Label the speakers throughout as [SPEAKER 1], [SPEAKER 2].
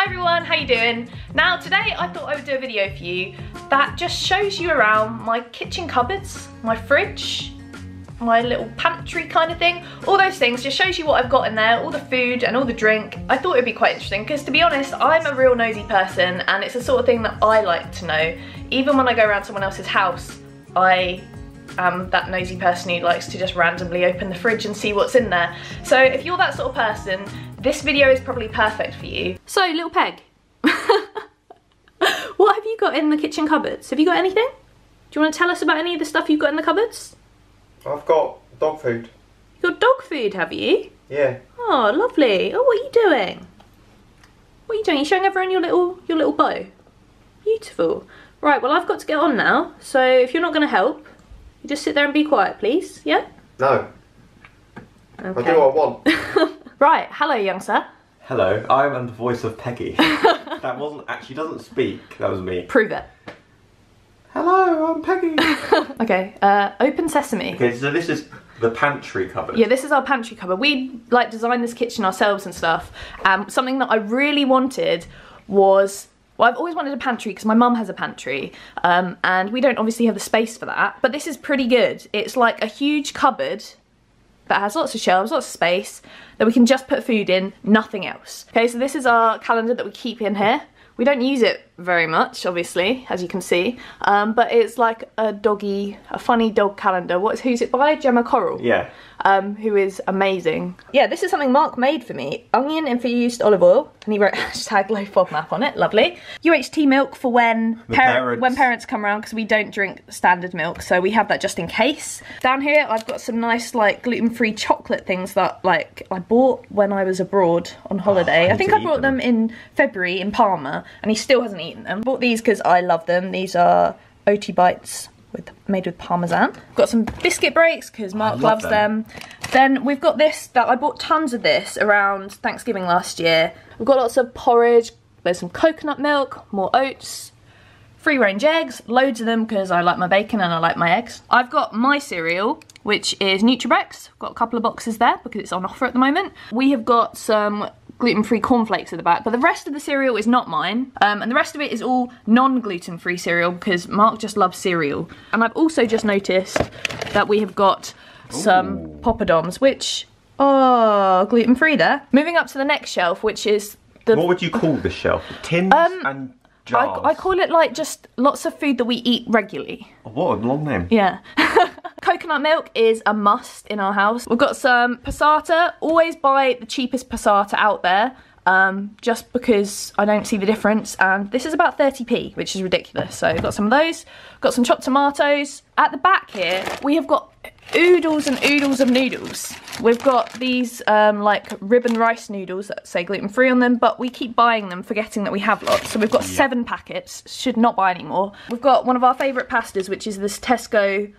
[SPEAKER 1] everyone, how you doing? Now today I thought I would do a video for you that just shows you around my kitchen cupboards, my fridge, my little pantry kind of thing. All those things, just shows you what I've got in there, all the food and all the drink. I thought it'd be quite interesting because, to be honest, I'm a real nosy person and it's the sort of thing that I like to know. Even when I go around someone else's house, I am that nosy person who likes to just randomly open the fridge and see what's in there. So if you're that sort of person, this video is probably perfect for you. So, little Peg, what have you got in the kitchen cupboards? Have you got anything? Do you want to tell us about any of the stuff you've got in the cupboards?
[SPEAKER 2] I've got dog food.
[SPEAKER 1] Your dog food, have you?
[SPEAKER 2] Yeah.
[SPEAKER 1] Oh, lovely. Oh, what are you doing? What are you doing? You're showing everyone your little bow. Beautiful. Right, well, I've got to get on now, so if you're not going to help, you just sit there and be quiet, please, yeah?
[SPEAKER 2] No.
[SPEAKER 1] Okay.
[SPEAKER 2] I do what I want.
[SPEAKER 1] Right, hello, young sir.
[SPEAKER 3] Hello, I am the voice of Peggy. That wasn't actually, doesn't speak, that was me.
[SPEAKER 1] Prove it.
[SPEAKER 3] Hello, I'm Peggy.
[SPEAKER 1] Okay, open sesame.
[SPEAKER 3] Okay, so this is the pantry cupboard.
[SPEAKER 1] Yeah, this is our pantry cupboard. We like designed this kitchen ourselves and stuff. Something that I really wanted was, well, I've always wanted a pantry because my mum has a pantry, and we don't obviously have the space for that, but this is pretty good. It's like a huge cupboard that has lots of shelves, lots of space, that we can just put food in, nothing else. Okay, so this is our calendar that we keep in here. We don't use it very much, obviously, as you can see, but it's like a funny dog calendar. Who's it by? Gemma Coral.
[SPEAKER 3] Yeah.
[SPEAKER 1] Who is amazing. Yeah, this is something Mark made for me. Onion infused olive oil, and he wrote hashtag low Fodmap on it, lovely. UHT milk for when parents come around, because we don't drink standard milk, so we have that just in case. Down here, I've got some nice like gluten-free chocolate things that like I bought when I was abroad on holiday. I think I bought them in February in Palma, and he still hasn't eaten them. Bought these because I love them. These are Oatly Bites made with parmesan. Got some biscuit breaks because Mark loves them. Then we've got this that I bought tons of this around Thanksgiving last year. We've got lots of porridge. There's some coconut milk, more oats, free range eggs, loads of them because I like my bacon and I like my eggs. I've got my cereal, which is Nutribrex. Got a couple of boxes there because it's on offer at the moment. We have got some gluten-free cornflakes at the back, but the rest of the cereal is not mine, and the rest of it is all non-gluten-free cereal because Mark just loves cereal. And I've also just noticed that we have got some poppadoms, which are gluten-free there. Moving up to the next shelf, which is the...
[SPEAKER 3] What would you call this shelf? Tins and jars?
[SPEAKER 1] I call it like just lots of food that we eat regularly.
[SPEAKER 3] Oh, what a long name.
[SPEAKER 1] Yeah. Coconut milk is a must in our house. We've got some passata. Always buy the cheapest passata out there, just because I don't see the difference. And this is about 30p, which is ridiculous. So we've got some of those. Got some chopped tomatoes. At the back here, we have got oodles and oodles of noodles. We've got these like ribbon rice noodles that say gluten-free on them, but we keep buying them, forgetting that we have lots. So we've got 7 packets. Should not buy any more. We've got one of our favourite pastas, which is this Tesco,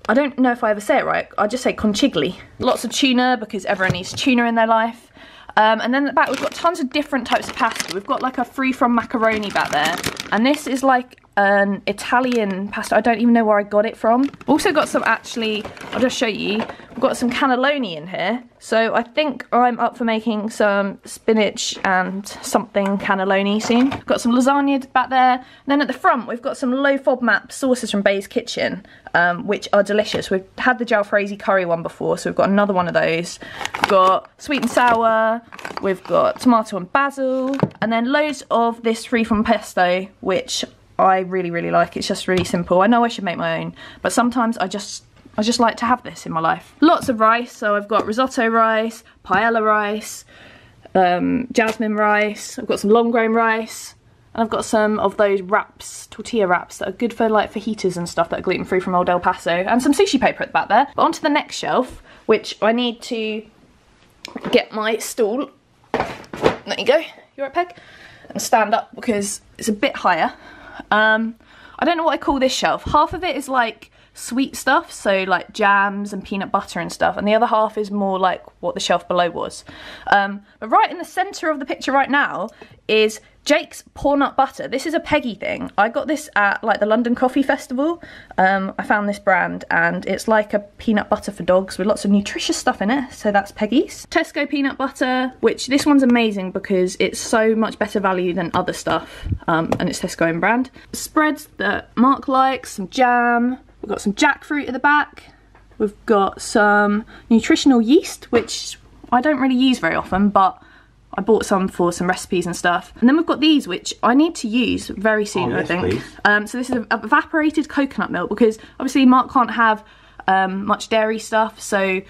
[SPEAKER 1] I don't know if I ever say it right, I just say conchigli. Lots of tuna, because everyone needs tuna in their life. And then at the back we've got tons of different types of pasta. We've got like a free from macaroni back there. And this is like an Italian pasta. I don't even know where I got it from. Also got some, actually, I'll just show you. We've got some cannelloni in here. So I think I'm up for making some spinach and something cannelloni soon. We've got some lasagna back there. And then at the front we've got some low Fodmap sauces from Bay's Kitchen, which are delicious. We've had the jalfrezi curry one before, so we've got another one of those. We've got sweet and sour, we've got tomato and basil, and then loads of this free from pesto, which I really, really like. It's just really simple. I know I should make my own, but sometimes I just like to have this in my life. Lots of rice, so I've got risotto rice, paella rice, jasmine rice, I've got some long grain rice, and I've got some of those wraps, tortilla wraps, that are good for like fajitas and stuff that are gluten-free from Old El Paso, and some sushi paper at the back there. But onto the next shelf, which I need to get my stool. There you go, you right, Peg? And stand up because it's a bit higher. I don't know what I call this shelf. Half of it is like sweet stuff, so like jams and peanut butter and stuff, and the other half is more like what the shelf below was. But right in the centre of the picture right now is Jake's Paw Nut Butter. This is a Peggy thing. I got this at like the London Coffee Festival. I found this brand and it's like a peanut butter for dogs with lots of nutritious stuff in it, so that's Peggy's. Tesco peanut butter, which this one's amazing because it's so much better value than other stuff, and it's Tesco own brand. Spreads that Mark likes, some jam, we've got some jackfruit at the back, we've got some nutritional yeast, which I don't really use very often, but I bought some for some recipes and stuff. And then we've got these, which I need to use very soon, I think. So this is evaporated coconut milk, because obviously Mark can't have much dairy stuff, so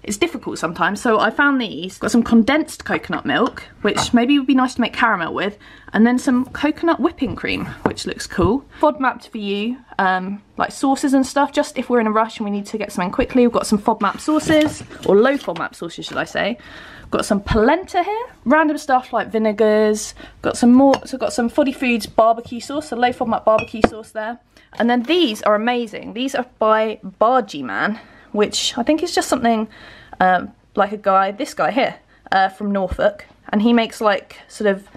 [SPEAKER 1] it's difficult sometimes. So I found these. Got some condensed coconut milk, which maybe would be nice to make caramel with, and then some coconut whipping cream, which looks cool. Fodmapped for you, like sauces and stuff, just if we're in a rush and we need to get something quickly. We've got some Fodmap sauces, or low Fodmap sauces should I say. Got some polenta here, random stuff like vinegars, got some more, so got some Foddy Foods barbecue sauce, so low Fodmap barbecue sauce there. And then these are amazing. These are by Bargy Man, which I think is just something like a guy, this guy here, from Norfolk, and he makes like sort of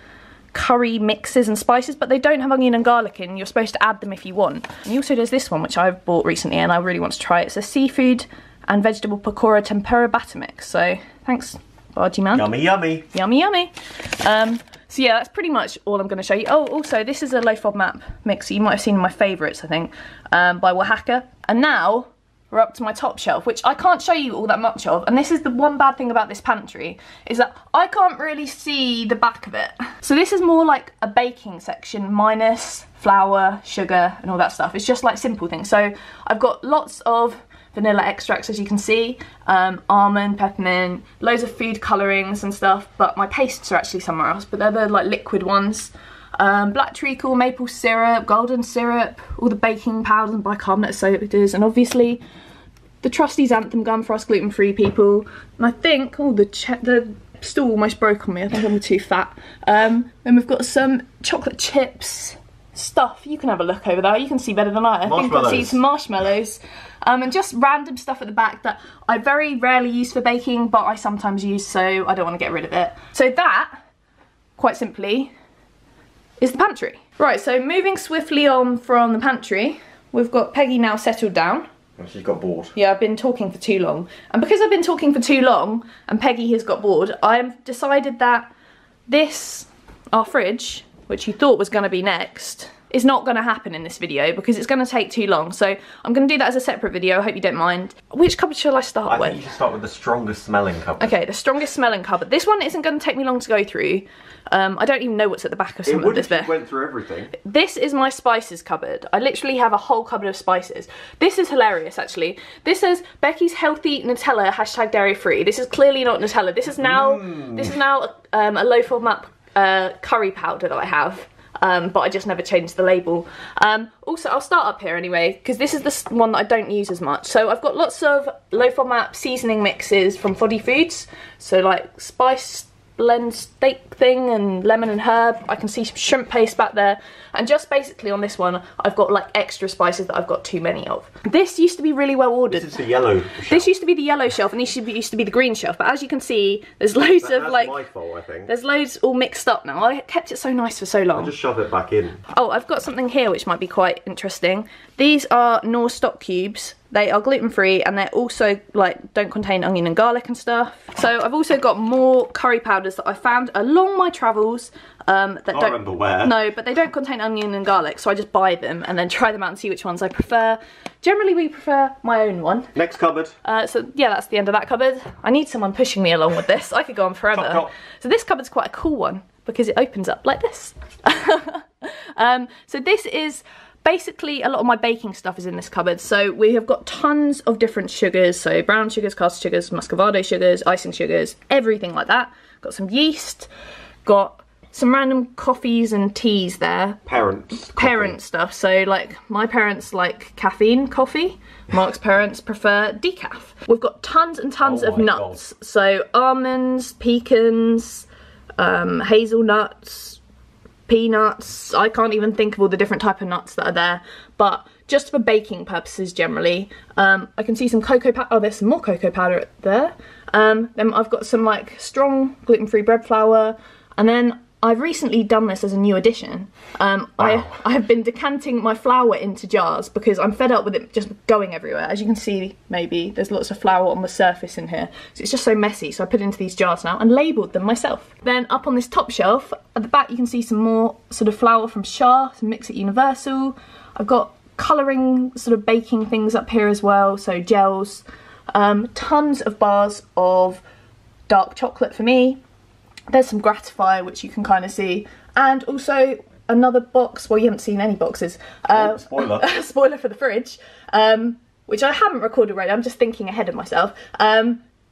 [SPEAKER 1] curry mixes and spices, but they don't have onion and garlic in. You're supposed to add them if you want. And he also does this one, which I've bought recently and I really want to try. It's a seafood and vegetable pakora tempura batter mix, so thanks Bargy Man.
[SPEAKER 3] Yummy, yummy.
[SPEAKER 1] Yummy, yummy. So yeah, that's pretty much all I'm going to show you. Oh, also, this is a low Fodmap mix you might have seen in my favourites, I think, by Oaxaca. And now we're up to my top shelf, which I can't show you all that much of. And this is the one bad thing about this pantry, is that I can't really see the back of it. So this is more like a baking section, minus flour, sugar, and all that stuff. It's just like simple things. So I've got lots of vanilla extracts, as you can see, almond, peppermint, loads of food colourings and stuff, but my pastes are actually somewhere else, but they're the like liquid ones. Black treacle, maple syrup, golden syrup, all the baking powders and bicarbonate sodas, and obviously the trusty xanthan gum for us gluten-free people. And I think, oh, the stool almost broke on me, I think I'm too fat. Then we've got some chocolate chips stuff. You can have a look over there, you can see better than I think I can see some marshmallows. And just random stuff at the back that I very rarely use for baking, but I sometimes use, so I don't want to get rid of it. So that, quite simply, is the pantry. Right, so moving swiftly on from the pantry, we've got Peggy now settled down.
[SPEAKER 3] And she's got bored.
[SPEAKER 1] Yeah, I've been talking for too long. And because I've been talking for too long, and Peggy has got bored, I've decided that this, our fridge, which you thought was going to be next, is not going to happen in this video because it's going to take too long. So I'm going to do that as a separate video. I hope you don't mind. Which cupboard shall I start with?
[SPEAKER 3] I think you should start with the strongest smelling cupboard.
[SPEAKER 1] Okay, the strongest smelling cupboard. This one isn't going to take me long to go through. I don't even know what's at the back of some of this bit.
[SPEAKER 3] It would if you went through everything.
[SPEAKER 1] This is my spices cupboard. I literally have a whole cupboard of spices. This is hilarious, actually. This says Becky's healthy Nutella # dairy free. This is clearly not Nutella. This is now a low Fodmap curry powder that I have. But I just never changed the label. Also, I'll start up here anyway, because this is the one that I don't use as much. So I've got lots of low Fodmap seasoning mixes from Foddy Foods. So like spice blend steak thing and lemon and herb. I can see some shrimp paste back there. And just basically on this one, I've got like extra spices that I've got too many of. This used to be really well ordered.
[SPEAKER 3] This is the yellow shelf.
[SPEAKER 1] This used to be the yellow shelf, and this used to be the green shelf. But as you can see, there's loads of like...
[SPEAKER 3] That's my fault, I think.
[SPEAKER 1] There's loads all mixed up now. I kept it so nice for so long.
[SPEAKER 3] I'll just shove it back in.
[SPEAKER 1] Oh, I've got something here which might be quite interesting. These are Knorr stock cubes. They are gluten-free and they're also like don't contain onion and garlic and stuff. So I've also got more curry powders that I found along my travels that don't
[SPEAKER 3] remember where.
[SPEAKER 1] No, but they don't contain onion and garlic, so I just buy them and then try them out and see which ones I prefer. Generally we prefer my own one.
[SPEAKER 3] Next cupboard.
[SPEAKER 1] So yeah, that's the end of that cupboard. I need someone pushing me along with this. I could go on forever.
[SPEAKER 3] Chop, chop.
[SPEAKER 1] So this cupboard's quite a cool one because it opens up like this. So this is basically a lot of my baking stuff is in this cupboard. So we have got tons of different sugars, so brown sugars, caster sugars, muscovado sugars, icing sugars, everything like that. Got some yeast, got some random coffees and teas there. Parent stuff. So like my parents like caffeine coffee. Mark's parents prefer decaf. We've got tons and tons of nuts. God. So almonds, pecans, hazelnuts, peanuts. I can't even think of all the different type of nuts that are there, but just for baking purposes generally. I can see some cocoa powder. Oh, there's some more cocoa powder there. Then I've got some like strong gluten-free bread flour, and then I've recently done this as a new addition.
[SPEAKER 3] Wow.
[SPEAKER 1] I have been decanting my flour into jars because I'm fed up with it just going everywhere. As you can see, maybe there's lots of flour on the surface in here, so it's just so messy. So I put it into these jars now and labelled them myself. Then up on this top shelf at the back, you can see some more sort of flour from Shah, some Mix It Universal. I've got colouring sort of baking things up here as well, so gels. Tons of bars of dark chocolate for me. There's some gratifier, which you can kind of see, and also another box. Well, you haven't seen any boxes.
[SPEAKER 3] Spoiler.
[SPEAKER 1] Spoiler for the fridge, which I haven't recorded right. I'm just thinking ahead of myself.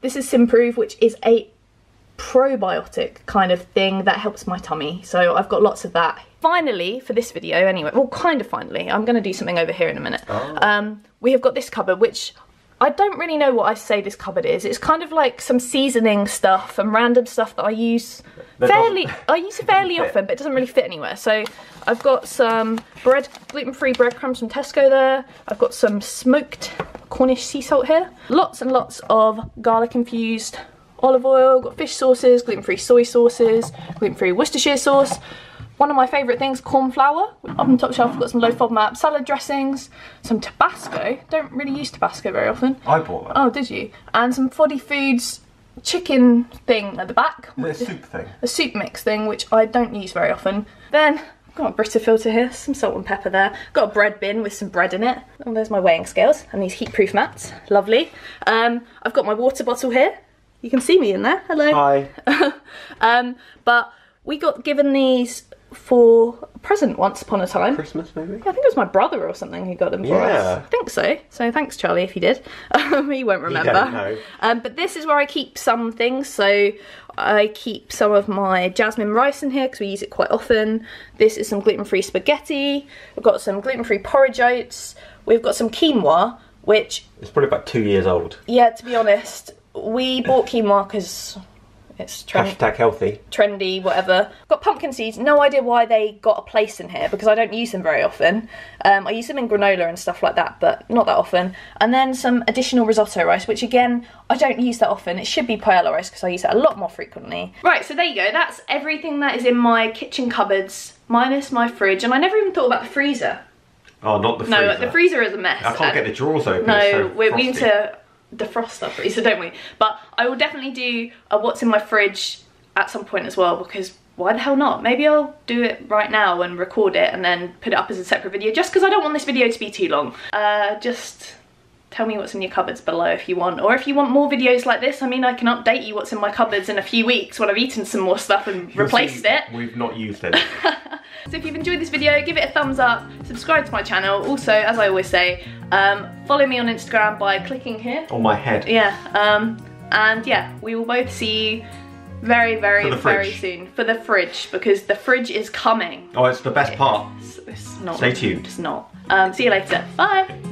[SPEAKER 1] This is Simprove, which is a probiotic kind of thing that helps my tummy. So I've got lots of that. Finally, for this video anyway, well, kind of finally, I'm going to do something over here in a minute. Oh. We have got this cupboard, which I don't really know what I say this cupboard is. It's kind of like some seasoning stuff and random stuff that I use fairly often, but it doesn't really fit anywhere. So I've got some gluten-free breadcrumbs from Tesco there. I've got some smoked Cornish sea salt here. Lots and lots of garlic-infused olive oil. Got fish sauces, gluten-free soy sauces, gluten-free Worcestershire sauce. One of my favourite things, corn flour. Up on the top shelf, I've got some low Fodmap salad dressings, some Tabasco. Don't really use Tabasco very often.
[SPEAKER 3] I bought that.
[SPEAKER 1] Oh, did you? And some Foddy Foods chicken thing at the back.
[SPEAKER 3] Is it a soup thing?
[SPEAKER 1] A soup mix thing, which I don't use very often. Then I've got a Brita filter here, some salt and pepper there. Got a bread bin with some bread in it. Oh, there's my weighing scales and these heat-proof mats. Lovely. I've got my water bottle here. You can see me in there. Hello.
[SPEAKER 3] Hi.
[SPEAKER 1] But we got given these for a present once upon a time.
[SPEAKER 3] Christmas, maybe?
[SPEAKER 1] I think it was my brother or something who got them for us. I think so. So thanks, Charlie, if you did. He won't remember.
[SPEAKER 3] You don't know.
[SPEAKER 1] But this is where I keep some things. So I keep some of my jasmine rice in here because we use it quite often. This is some gluten-free spaghetti. I've got some gluten-free porridge oats. We've got some quinoa, which...
[SPEAKER 3] It's probably about 2 years old.
[SPEAKER 1] Yeah, to be honest, we bought quinoa because... it's
[SPEAKER 3] #healthy.
[SPEAKER 1] Trendy, whatever. Got pumpkin seeds. No idea why they got a place in here because I don't use them very often. I use them in granola and stuff like that, but not that often. And then some additional risotto rice, which again, I don't use that often. It should be paella rice because I use it a lot more frequently. Right, so there you go. That's everything that is in my kitchen cupboards, minus my fridge. And I never even thought about the freezer.
[SPEAKER 3] Oh, not the freezer.
[SPEAKER 1] No, the freezer is a mess.
[SPEAKER 3] I can't get the drawers open.
[SPEAKER 1] No,
[SPEAKER 3] so
[SPEAKER 1] we need to defrost our freezer, don't we? But I will definitely do a what's in my fridge at some point as well, because why the hell not? Maybe I'll do it right now and record it and then put it up as a separate video, just because I don't want this video to be too long. Just tell me what's in your cupboards below if you want, or if you want more videos like this. I mean, I can update you what's in my cupboards in a few weeks when I've eaten some more stuff and replaced it.
[SPEAKER 3] We've not used it.
[SPEAKER 1] So if you've enjoyed this video, give it a thumbs up, subscribe to my channel. Also, as I always say, follow me on Instagram by clicking here.
[SPEAKER 3] On my head.
[SPEAKER 1] Yeah, and yeah, we will both see you very, very soon for the fridge, because the fridge is coming.
[SPEAKER 3] Oh, it's the best part.
[SPEAKER 1] It's not.
[SPEAKER 3] Stay tuned.
[SPEAKER 1] It's not. See you later. Bye.